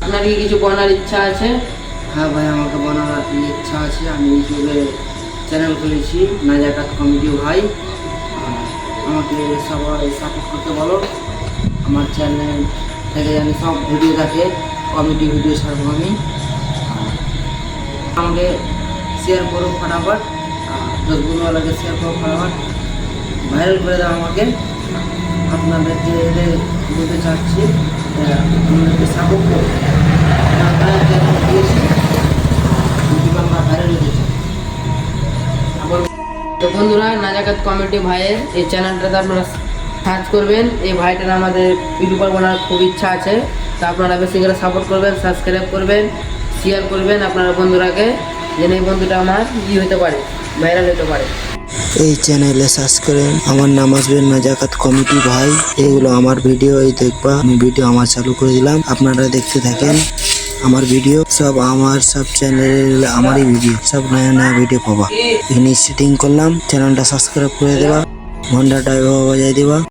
আপনার কি কিছু বলার ইচ্ছা আছে? হ্যাঁ ভাই, আমাকে বানানোর ইচ্ছা আছে। আমি ইউটিউবে চ্যানেল খুলেছি নাজাকাত কমেডি ভাই। আমাকে সবাই সাপোর্ট করতে বলো। আমার চ্যানেল থেকে জানি সব ভিডিও দেখে, কমেডি ভিডিও ছাড়বো আমি। আমাকে শেয়ার করো ফটাফট, 10 বন্ধুওয়ালাকে শেয়ার করো ফটাফট, ভাইরাল করে দাও আমাকে। আপনাদেরকে বলতে চাচ্ছি আপনাদেরকে সাপোর্ট করো। আপনারা চ্যানেল দিয়েছি, ইউটিউবে আমরা ভাইরাল হতে চাই। তো বন্ধুরা, নাজাকাত কমেডি ভাইয়ের এই চ্যানেলটাতে আপনারা সার্চ করবেন। এই ভাইটার আমাদের ইউটিউবার বানার খুব ইচ্ছা আছে, তো আপনারা বেশি করে সাপোর্ট করবেন, সাবস্ক্রাইব করবেন, শেয়ার করবেন আপনারা বন্ধুরাকে, যেন এই বন্ধুটা আমার হতে পারে, ভাইরাল হতে পারে। এই চ্যানেলে সার্চ করেন, আমার নাম আসবে নাজাকাত কমিটি ভাই। এগুলো আমার ভিডিও, এই দেখবা আমি ভিডিও আমার চালু করে দিলাম, আপনারা দেখতে থাকেন। আমার ভিডিও সব আমার সব চ্যানেল, আমারই ভিডিও সব নয়া নয়া ভিডিও পাবা। এখানে সেটিং করলাম, চ্যানেলটা সাবস্ক্রাইব করে দেবা, ঘন্টাটা বাজাই দেবা।